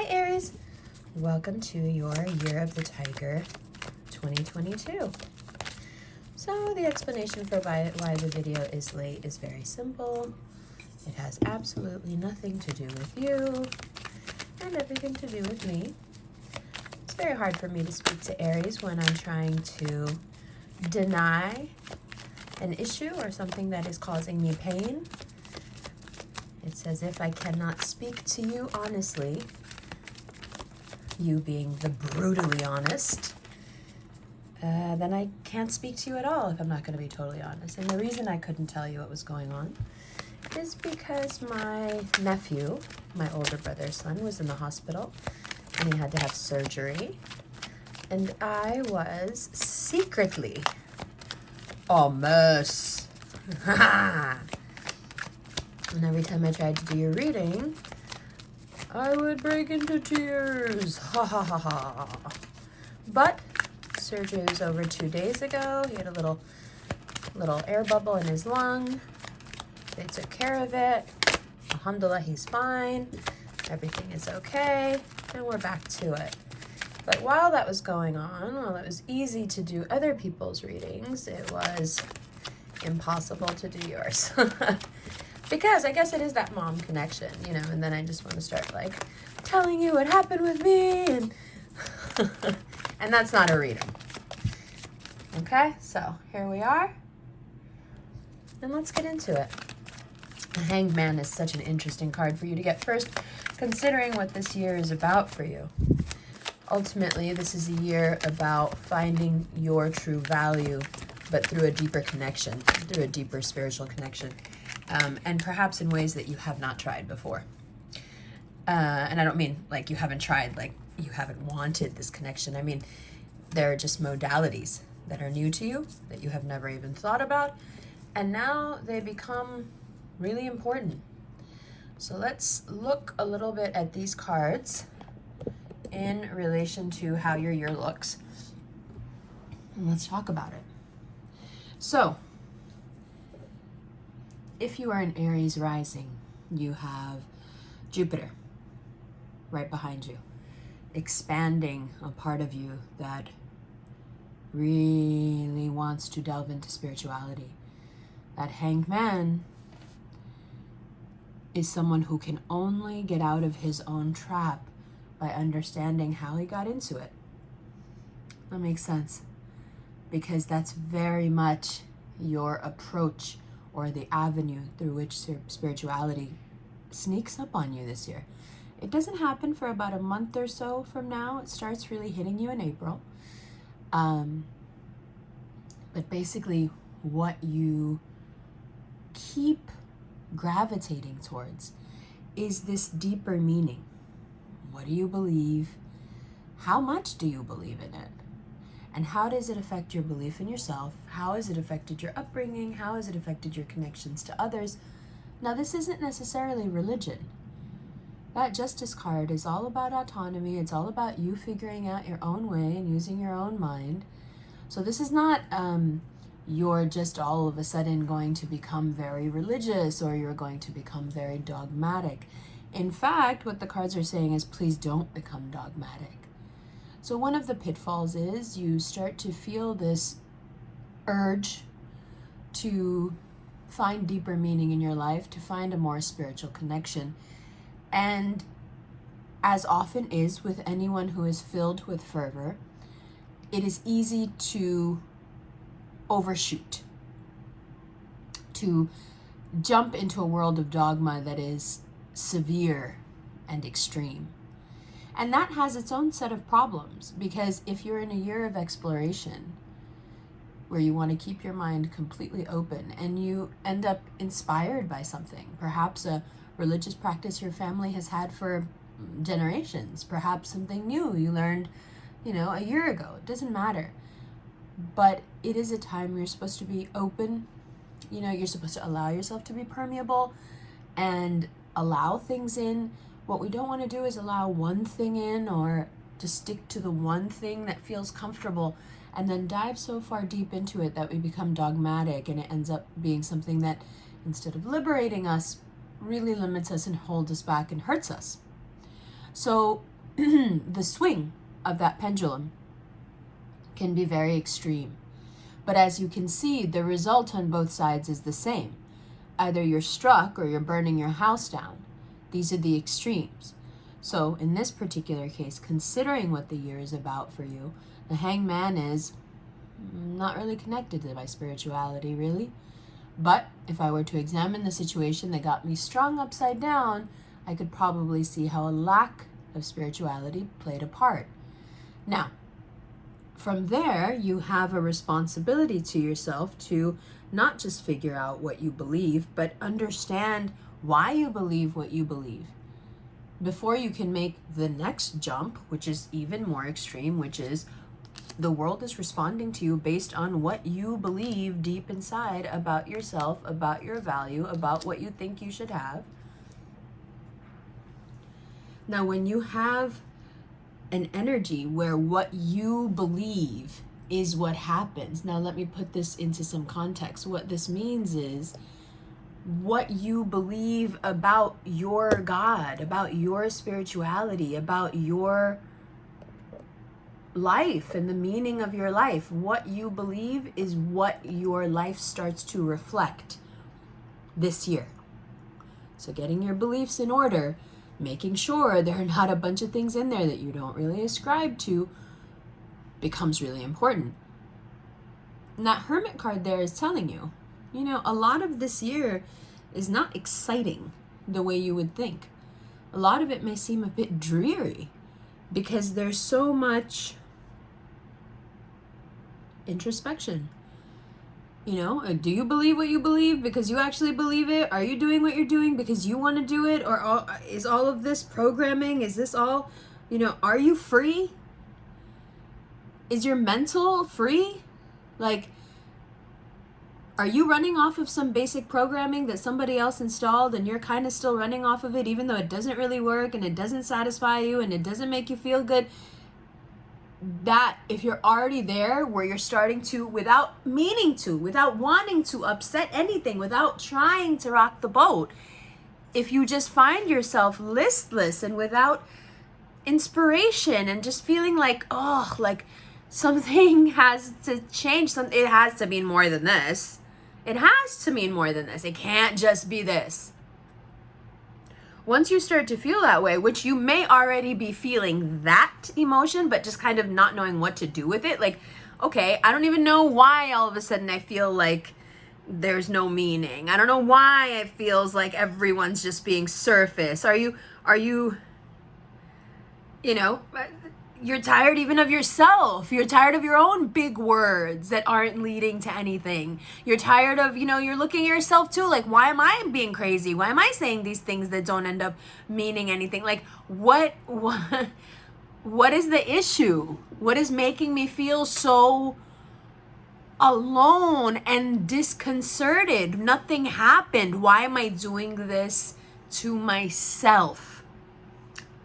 Hi Aries, welcome to your Year of the Tiger 2022. So the explanation for why the video is late is very simple. It has absolutely nothing to do with you and everything to do with me. It's very hard for me to speak to Aries when I'm trying to deny an issue or something that is causing me pain. It's as if I cannot speak to you honestly, you being the brutally honest, then I can't speak to you at all if I'm not going to be totally honest. And the reason I couldn't tell you what was going on is because my nephew, my older brother's son, was in the hospital and he had to have surgery. And I was secretly a mess. And every time I tried to do your reading, I would break into tears. Ha ha ha ha. But surgery was over 2 days ago. He had a little air bubble in his lung. They took care of it. Alhamdulillah, he's fine. Everything is okay. And we're back to it. But while that was going on, while it was easy to do other people's readings, it was impossible to do yours. Because I guess it is that mom connection, you know, and then I just want to start like telling you what happened with me and and that's not a reading. Okay, so here we are. And let's get into it. The Hangman is such an interesting card for you to get first, considering what this year is about for you. Ultimately, this is a year about finding your true value, but through a deeper connection, through a deeper spiritual connection. And perhaps in ways that you have not tried before. And I don't mean like you haven't tried, like you haven't wanted this connection. I mean, there are just modalities that are new to you that you have never even thought about. And now they become really important. So let's look a little bit at these cards in relation to how your year looks. And let's talk about it. So, if you are an Aries rising, you have Jupiter right behind you, expanding a part of you that really wants to delve into spirituality. That Hangman is someone who can only get out of his own trap by understanding how he got into it. That makes sense, because that's very much your approach or the avenue through which spirituality sneaks up on you this year. It doesn't happen for about a month or so from now. It starts really hitting you in April. But basically what you keep gravitating towards is this deeper meaning. What do you believe? How much do you believe in it? And how does it affect your belief in yourself? How has it affected your upbringing? How has it affected your connections to others? Now, this isn't necessarily religion. That Justice card is all about autonomy. It's all about you figuring out your own way and using your own mind. So this is not you're just all of a sudden going to become very religious or you're going to become very dogmatic. In fact, what the cards are saying is please don't become dogmatic. So one of the pitfalls is you start to feel this urge to find deeper meaning in your life, to find a more spiritual connection. And as often is with anyone who is filled with fervor, it is easy to overshoot, to jump into a world of dogma that is severe and extreme. And that has its own set of problems, because if you're in a year of exploration where you want to keep your mind completely open and you end up inspired by something, perhaps a religious practice your family has had for generations, perhaps something new you learned, a year ago, it doesn't matter. But it is a time you're supposed to be open, you're supposed to allow yourself to be permeable and allow things in. What we don't want to do is allow one thing in or to stick to the one thing that feels comfortable and then dive so far deep into it that we become dogmatic and it ends up being something that, instead of liberating us, really limits us and holds us back and hurts us. So the swing of that pendulum can be very extreme. But as you can see, the result on both sides is the same. Either you're struck or you're burning your house down. These are the extremes. So in this particular case, considering what the year is about for you, the Hangman is not really connected to my spirituality, really. But if I were to examine the situation that got me strung upside down, I could probably see how a lack of spirituality played a part. Now, from there, you have a responsibility to yourself to not just figure out what you believe, but understand why you believe what you believe before you can make the next jump, which is even more extreme, which is the world is responding to you based on what you believe deep inside about yourself, about your value, about what you think you should have. Now, when you have an energy where what you believe is what happens, now let me put this into some context. What this means is what you believe about your God, about your spirituality, about your life and the meaning of your life. What you believe is what your life starts to reflect this year. So getting your beliefs in order, making sure there are not a bunch of things in there that you don't really ascribe to, becomes really important. And that Hermit card there is telling you, a lot of this year is not exciting the way you would think. A lot of it may seem a bit dreary because there's so much introspection. Do you believe what you believe because you actually believe it? Are you doing what you're doing because you want to do it? Or is all of this programming? Is this all, are you free? Is your mental free? Are you running off of some basic programming that somebody else installed and you're kind of still running off of it even though it doesn't really work and it doesn't satisfy you and it doesn't make you feel good? That if you're already there where you're starting to, without meaning to, without wanting to upset anything, without trying to rock the boat, if you just find yourself listless and without inspiration and just feeling like something has to change, it has to mean more than this. It has to mean more than this. It can't just be this. Once you start to feel that way, which you may already be feeling that emotion, but just kind of not knowing what to do with it. Okay, I don't even know why all of a sudden I feel like there's no meaning. I don't know why it feels like everyone's just being surface. Are you, you're tired even of yourself. You're tired of your own big words that aren't leading to anything. You're tired of, you're looking at yourself too, why am I being crazy? Why am I saying these things that don't end up meaning anything? What is the issue? What is making me feel so alone and disconcerted? Nothing happened. Why am I doing this to myself?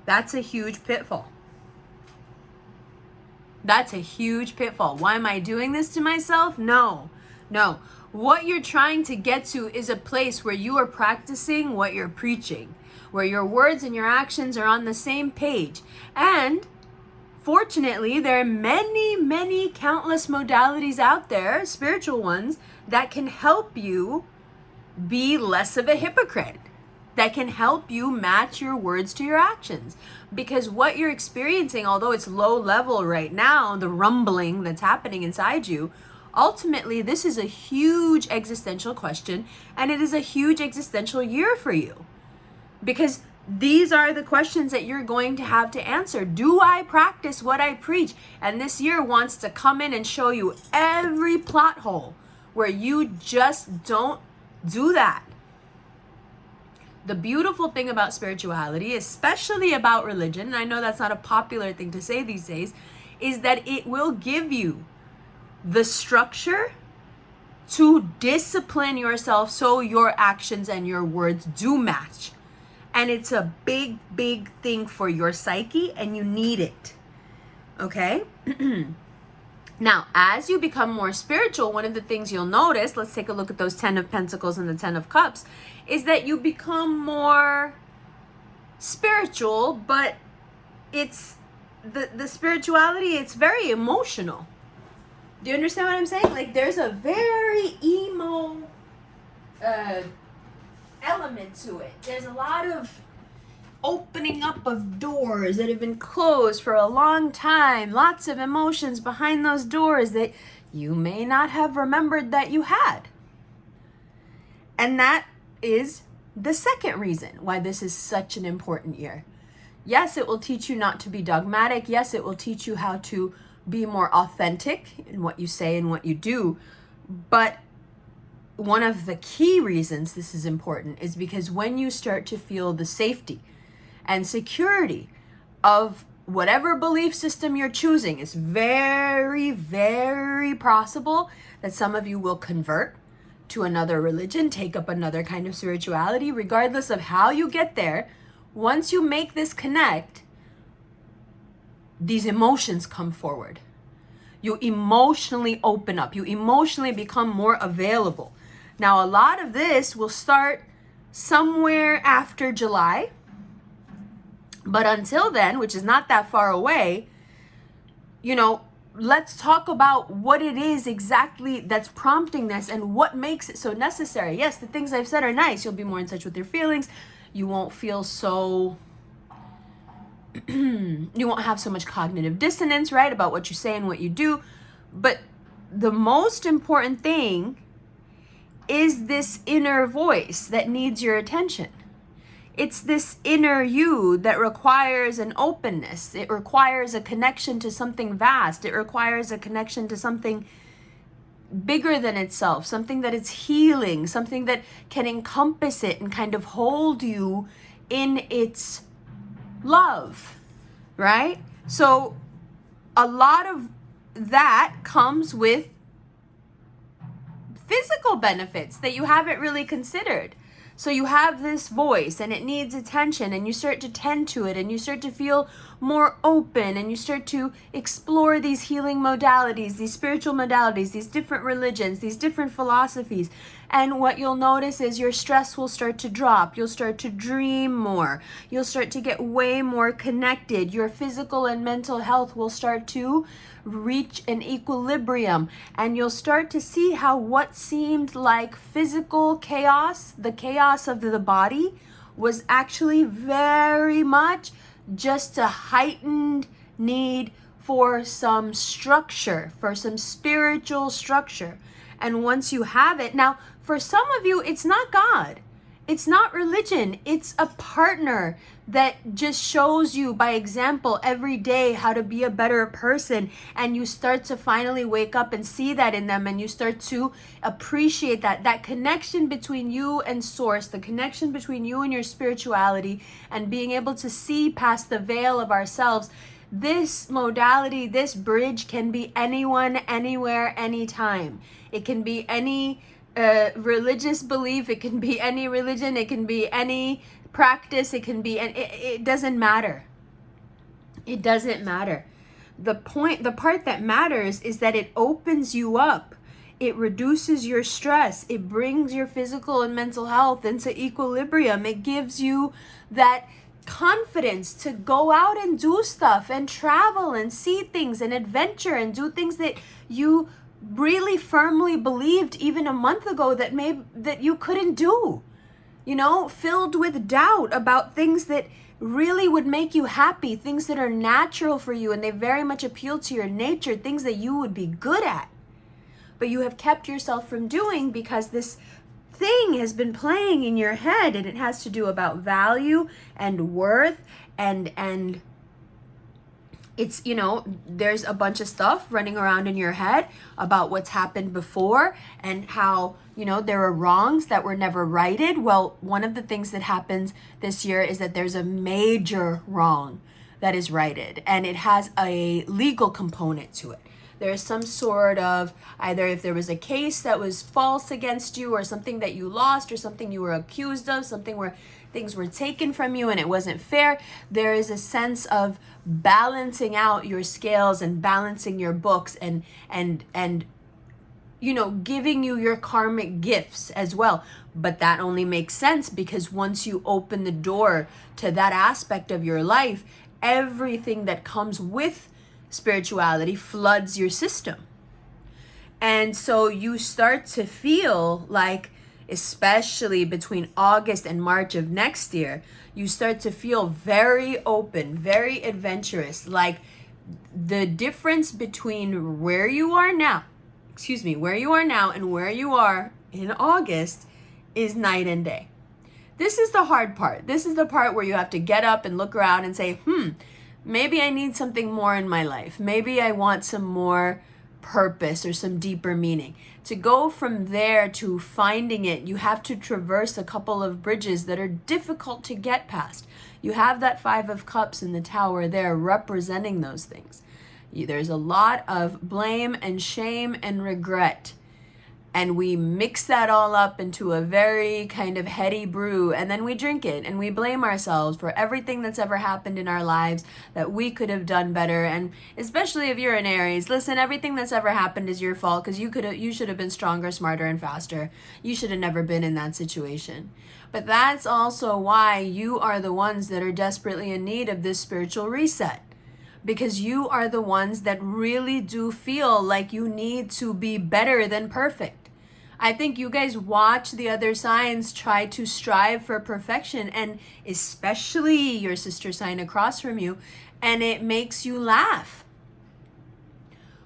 That's a huge pitfall. That's a huge pitfall. Why am I doing this to myself? No. What you're trying to get to is a place where you are practicing what you're preaching, where your words and your actions are on the same page. And fortunately, there are many, many countless modalities out there, spiritual ones, that can help you be less of a hypocrite, that can help you match your words to your actions. Because what you're experiencing, although it's low level right now, the rumbling that's happening inside you, ultimately, this is a huge existential question, and it is a huge existential year for you. Because these are the questions that you're going to have to answer. Do I practice what I preach? And this year wants to come in and show you every plot hole where you just don't do that. The beautiful thing about spirituality, especially about religion, and I know that's not a popular thing to say these days, is that it will give you the structure to discipline yourself so your actions and your words do match. And it's a big, big thing for your psyche, and you need it. Okay? Now, as you become more spiritual, one of the things you'll notice, let's take a look at those 10 of Pentacles and the 10 of Cups, is that you become more spiritual, but it's the spirituality, it's very emotional. Do you understand what I'm saying? Like, there's a very emo element to it. There's a lot of opening up of doors that have been closed for a long time. Lots of emotions behind those doors that you may not have remembered that you had. And that is the second reason why this is such an important year. Yes, it will teach you not to be dogmatic. Yes, it will teach you how to be more authentic in what you say and what you do. But one of the key reasons this is important is because when you start to feel the safety and security of whatever belief system you're choosing, it's very, very possible that some of you will convert to another religion, take up another kind of spirituality. Regardless of how you get there, once you make this connect, these emotions come forward. You emotionally open up. You emotionally become more available. Now, a lot of this will start somewhere after July. But until then, which is not that far away, let's talk about what it is exactly that's prompting this and what makes it so necessary. Yes, the things I've said are nice. You'll be more in touch with your feelings. You won't feel so... you won't have so much cognitive dissonance, right, about what you say and what you do. But the most important thing is this inner voice that needs your attention. It's this inner you that requires an openness. It requires a connection to something vast. It requires a connection to something bigger than itself, something that is healing, something that can encompass it and kind of hold you in its love, right? So a lot of that comes with physical benefits that you haven't really considered. So you have this voice and it needs attention, and you start to tend to it, and you start to feel more open, and you start to explore these healing modalities, these spiritual modalities, these different religions, these different philosophies. And what you'll notice is your stress will start to drop. You'll start to dream more. You'll start to get way more connected. Your physical and mental health will start to reach an equilibrium, and you'll start to see how what seemed like physical chaos, the chaos of the body, was actually very much just a heightened need for some structure, for some spiritual structure. And once you have it, now for some of you, it's not God. It's not religion. It's a partner that just shows you by example every day how to be a better person. And you start to finally wake up and see that in them. And you start to appreciate that connection between you and source, the connection between you and your spirituality, and being able to see past the veil of ourselves. This modality, this bridge can be anyone, anywhere, anytime. It can be any religious belief, it can be any religion, it can be any practice, it can be, and it doesn't matter. It doesn't matter. The part that matters is that it opens you up. It reduces your stress. It brings your physical and mental health into equilibrium. It gives you that confidence to go out and do stuff and travel and see things and adventure and do things that you really firmly believed even a month ago that you couldn't do. Filled with doubt about things that really would make you happy, things that are natural for you and they very much appeal to your nature, things that you would be good at. But you have kept yourself from doing because this thing has been playing in your head, and it has to do about value and worth and it's, there's a bunch of stuff running around in your head about what's happened before and how, there are wrongs that were never righted. Well, one of the things that happens this year is that there's a major wrong that is righted, and it has a legal component to it. There's some sort of, either if there was a case that was false against you, or something that you lost, or something you were accused of, something where things were taken from you and it wasn't fair, there is a sense of balancing out your scales and balancing your books and giving you your karmic gifts as well. But that only makes sense because once you open the door to that aspect of your life, everything that comes with spirituality floods your system. And so you start to feel like, especially between August and March of next year, you start to feel very open, very adventurous. Like the difference between where you are now and where you are in August is night and day. This is the hard part. This is the part where you have to get up and look around and say, maybe I need something more in my life. Maybe I want some more purpose or some deeper meaning. To go from there to finding it, you have to traverse a couple of bridges that are difficult to get past. You have that Five of Cups in the Tower there representing those things. There's a lot of blame and shame and regret. And we mix that all up into a very kind of heady brew, and then we drink it and we blame ourselves for everything that's ever happened in our lives that we could have done better. And especially if you're an Aries, listen, everything that's ever happened is your fault because you should have been stronger, smarter, and faster. You should have never been in that situation. But that's also why you are the ones that are desperately in need of this spiritual reset. Because you are the ones that really do feel like you need to be better than perfect. I think you guys watch the other signs try to strive for perfection, and especially your sister sign across from you, and it makes you laugh.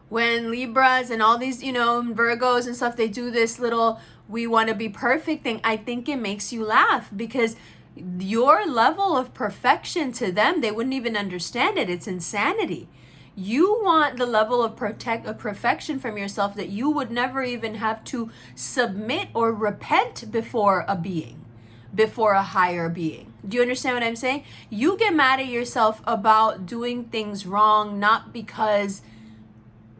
When Libras and all these, Virgos and stuff, they do this little we want to be perfect thing, I think it makes you laugh because your level of perfection to them, they wouldn't even understand it. It's insanity. You want the level of perfection from yourself that you would never even have to submit or repent before a being, before a higher being. Do you understand what I'm saying? You get mad at yourself about doing things wrong, not because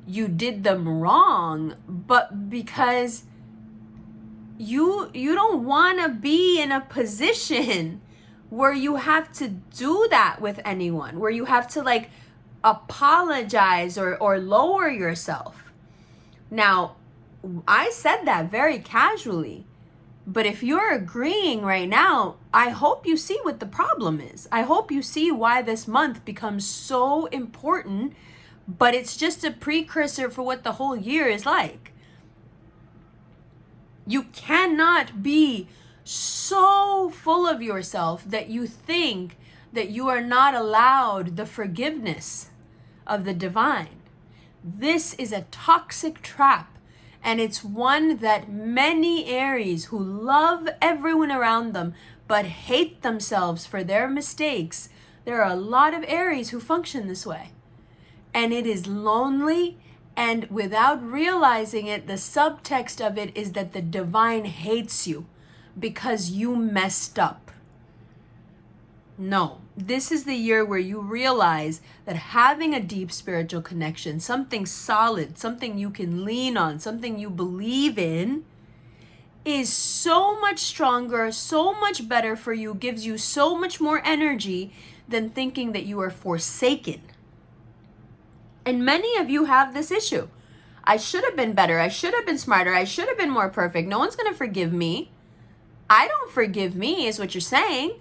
you did them wrong, but because you don't want to be in a position where you have to do that with anyone, where you have to apologize or lower yourself. Now, I said that very casually, but if you're agreeing right now, I hope you see what the problem is. I hope you see why this month becomes so important, but it's just a precursor for what the whole year is like. You cannot be so full of yourself that you think that you are not allowed the forgiveness of the divine. This is a toxic trap, and it's one that many Aries who love everyone around them but hate themselves for their mistakes, there are a lot of Aries who function this way. And it is lonely, and without realizing it, the subtext of it is that the divine hates you because you messed up. No, this is the year where you realize that having a deep spiritual connection, something solid, something you can lean on, something you believe in, is so much stronger, so much better for you, gives you so much more energy than thinking that you are forsaken. And many of you have this issue. I should have been better. I should have been smarter. I should have been more perfect. No one's going to forgive me. I don't forgive me is what you're saying.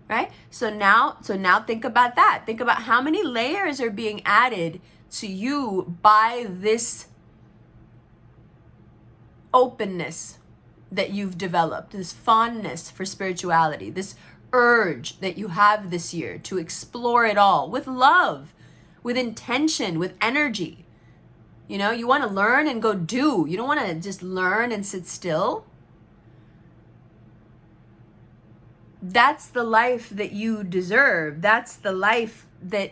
Right? So now think about that. Think about how many layers are being added to you by this openness that you've developed, this fondness for spirituality, this urge that you have this year to explore it all with love, with intention, with energy. You want to learn and go do. You don't want to just learn and sit still. That's the life that you deserve. That's the life that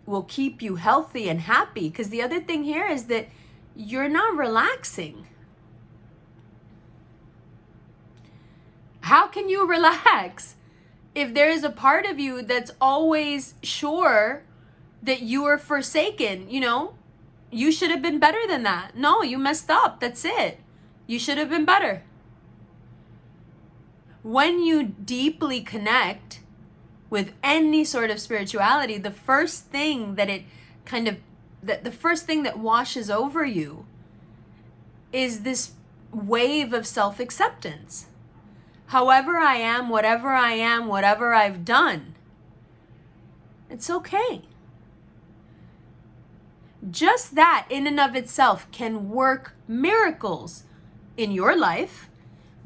will keep you healthy and happy. Because the other thing here is that you're not relaxing. How can you relax if there is a part of you that's always sure that you are forsaken? You should have been better than that. No, you messed up. That's it. You should have been better. When you deeply connect with any sort of spirituality, the first thing that the first thing that washes over you is this wave of self-acceptance. However I am, whatever I've done, It's okay. Just that in and of itself can work miracles in your life,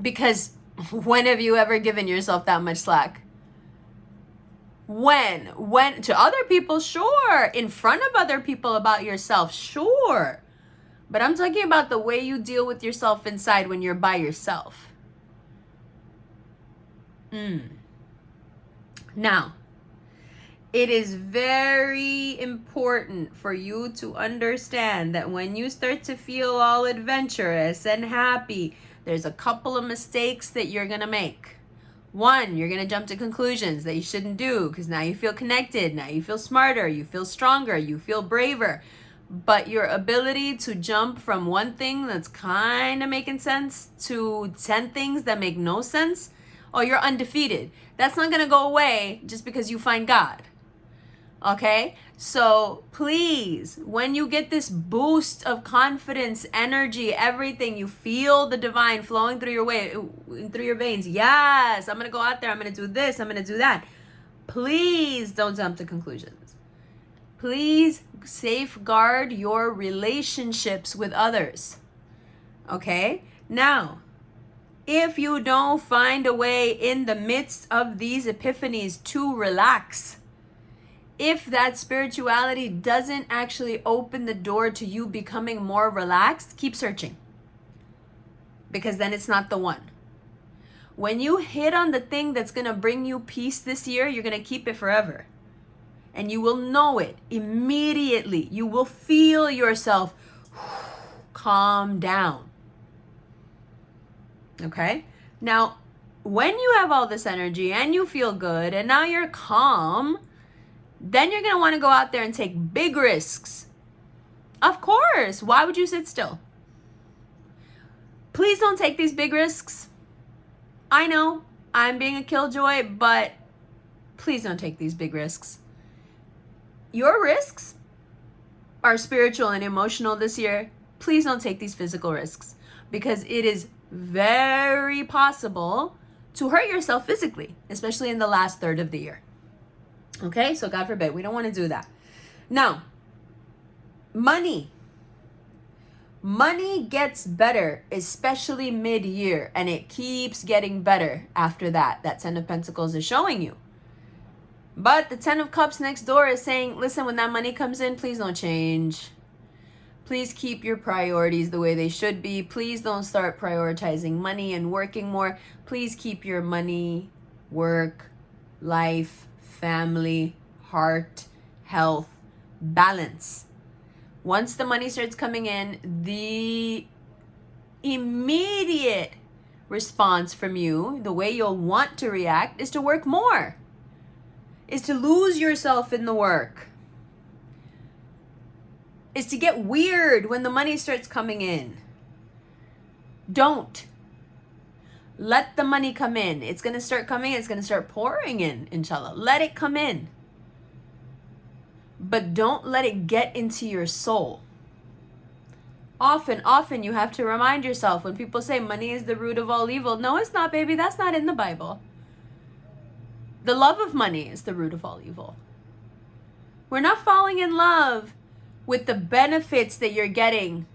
because when have you ever given yourself that much slack? When to other people, sure. In front of other people about yourself, sure. But I'm talking about the way you deal with yourself inside when you're by yourself. Now, it is very important for you to understand that when you start to feel all adventurous and happy, there's a couple of mistakes that you're going to make. One, you're going to jump to conclusions that you shouldn't do because now you feel connected, now you feel smarter, you feel stronger, you feel braver. But your ability to jump from one thing that's kind of making sense to 10 things that make no sense, oh, you're undefeated. That's not going to go away just because you find God. Okay? So please, when you get this boost of confidence, energy, everything, you feel the divine flowing through your veins. Yes, I'm going to go out there. I'm going to do this. I'm going to do that. Please don't jump to conclusions. Please safeguard your relationships with others. Okay? Now, if you don't find a way in the midst of these epiphanies to relax, if that spirituality doesn't actually open the door to you becoming more relaxed, keep searching. Because then it's not the one. When you hit on the thing that's going to bring you peace this year, you're going to keep it forever. And you will know it immediately. You will feel yourself calm down. Okay? Now, when you have all this energy and you feel good and now you're calm, then you're going to want to go out there and take big risks. Of course. Why would you sit still? Please don't take these big risks. I know I'm being a killjoy, but please don't take these big risks. Your risks are spiritual and emotional this year. Please don't take these physical risks because it is very possible to hurt yourself physically, especially in the last third of the year. Okay, so God forbid, we don't want to do that. Now, money. Money gets better, especially mid-year, and it keeps getting better after that. That 10 of Pentacles is showing you. But the 10 of Cups next door is saying, listen, when that money comes in, please don't change. Please keep your priorities the way they should be. Please don't start prioritizing money and working more. Please keep your money, work, life, family, heart, health, balance. Once the money starts coming in, the immediate response from you, the way you'll want to react, is to work more. Is to lose yourself in the work. Is to get weird when the money starts coming in. Don't. Let the money come in. It's going to start coming. It's going to start pouring in, inshallah. Let it come in. But don't let it get into your soul. Often you have to remind yourself when people say money is the root of all evil. No, it's not, baby. That's not in the Bible. The love of money is the root of all evil. We're not falling in love with the benefits that you're getting,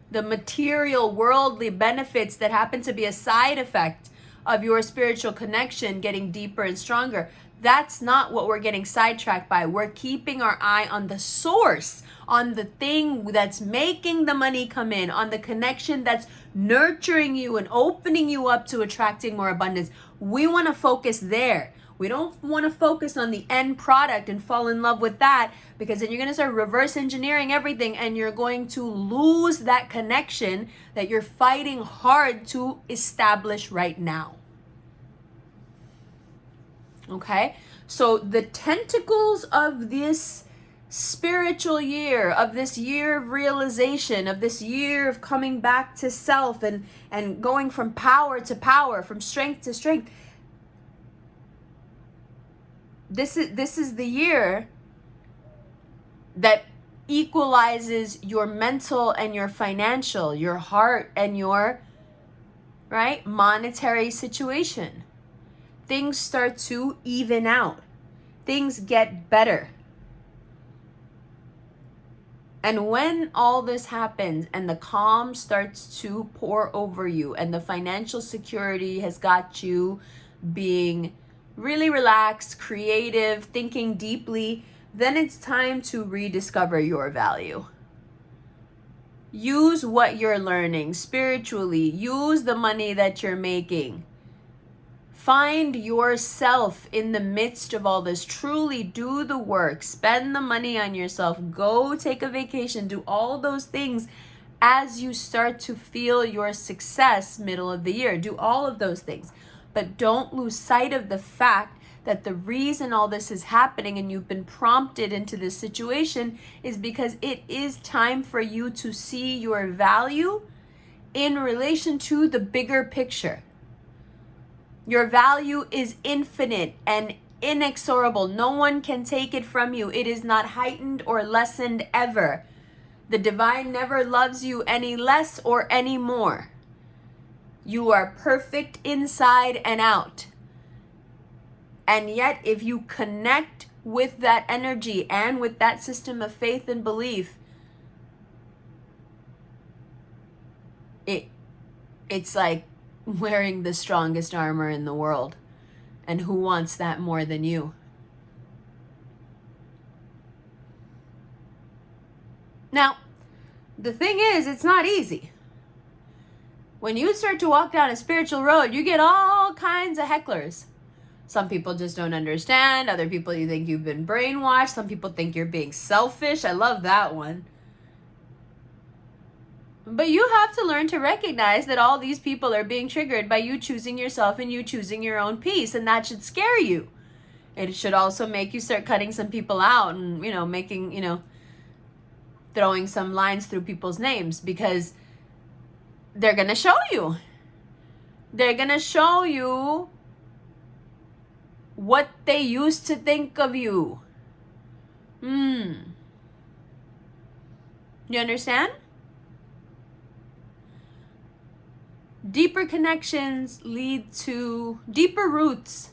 the material, worldly benefits that happen to be a side effect of your spiritual connection getting deeper and stronger. That's not what we're getting sidetracked by. We're keeping our eye on the source, on the thing that's making the money come in, on the connection that's nurturing you and opening you up to attracting more abundance. We want to focus there. We don't want to focus on the end product and fall in love with that, because then you're going to start reverse engineering everything and you're going to lose that connection that you're fighting hard to establish right now. Okay? So the tentacles of this spiritual year, of this year of realization, of this year of coming back to self and going from power to power, from strength to strength, this is the year that equalizes your mental and your financial, your heart and your, monetary situation. Things start to even out. things get better. And when all this happens and the calm starts to pour over you and the financial security has got you being really relaxed, creative, thinking deeply, then it's time to rediscover your value. Use what you're learning spiritually. Use the money that you're making. Find yourself in the midst of all this. Truly do the work. Spend the money on yourself. Go take a vacation. Do all those things as you start to feel your success middle of the year. Do all of those things. But don't lose sight of the fact that the reason all this is happening and you've been prompted into this situation is because it is time for you to see your value in relation to the bigger picture. Your value is infinite and inexorable. No one can take it from you. It is not heightened or lessened ever. The divine never loves you any less or any more. You are perfect inside and out. And yet, if you connect with that energy and with that system of faith and belief, it's like wearing the strongest armor in the world. And who wants that more than you? Now, the thing is, it's not easy. When you start to walk down a spiritual road, you get all kinds of hecklers. Some people just don't understand. Other people, you think you've been brainwashed. Some people think you're being selfish. I love that one. But you have to learn to recognize that all these people are being triggered by you choosing yourself and you choosing your own peace. And that should scare you. It should also make you start cutting some people out and, making, throwing some lines through people's names, because they're going to show you. They're going to show you what they used to think of you. You understand? Deeper connections lead to deeper roots.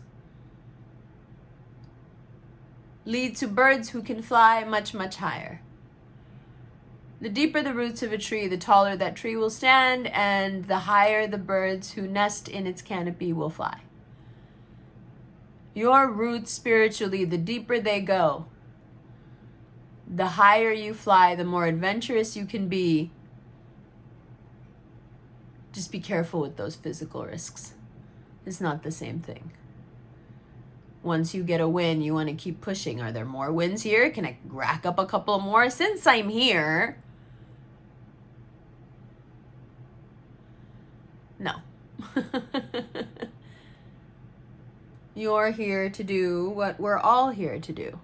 Lead to birds who can fly much, much higher. The deeper the roots of a tree, the taller that tree will stand, and the higher the birds who nest in its canopy will fly. Your roots spiritually, the deeper they go, the higher you fly, the more adventurous you can be. Just be careful with those physical risks. It's not the same thing. Once you get a win, you want to keep pushing. Are there more wins here? Can I rack up a couple more since I'm here? No. You're here to do what we're all here to do.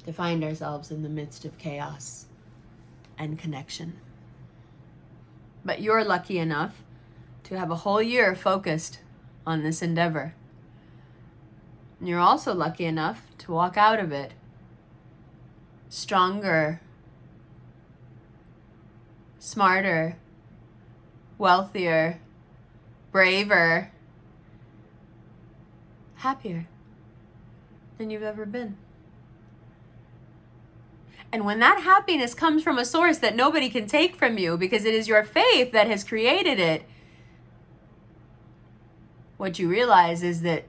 To find ourselves in the midst of chaos and connection. But you're lucky enough to have a whole year focused on this endeavor. And you're also lucky enough to walk out of it stronger, smarter, wealthier, braver, happier than you've ever been. And when that happiness comes from a source that nobody can take from you because it is your faith that has created it, what you realize is that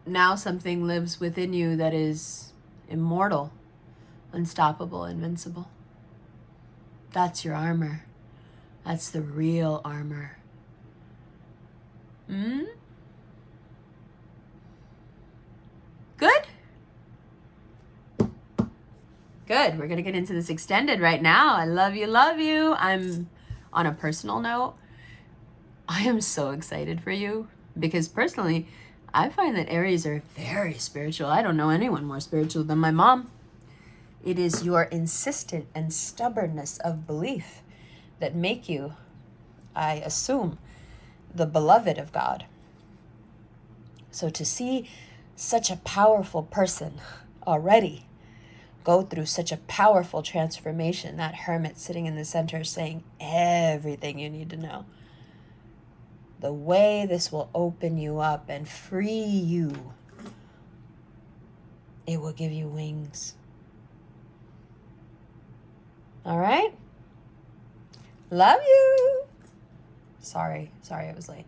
now something lives within you that is immortal, unstoppable, invincible. That's your armor. That's the real armor. Good? Good. We're going to get into this extended right now. I love you, love you. I'm on a personal note. I am so excited for you because personally, I find that Aries are very spiritual. I don't know anyone more spiritual than my mom. It is your insistent and stubbornness of belief that make you, I assume, the beloved of God. So to see such a powerful person already go through such a powerful transformation, that hermit sitting in the center saying everything you need to know, the way this will open you up and free you. It will give you wings. All right? Love you. Sorry it was late.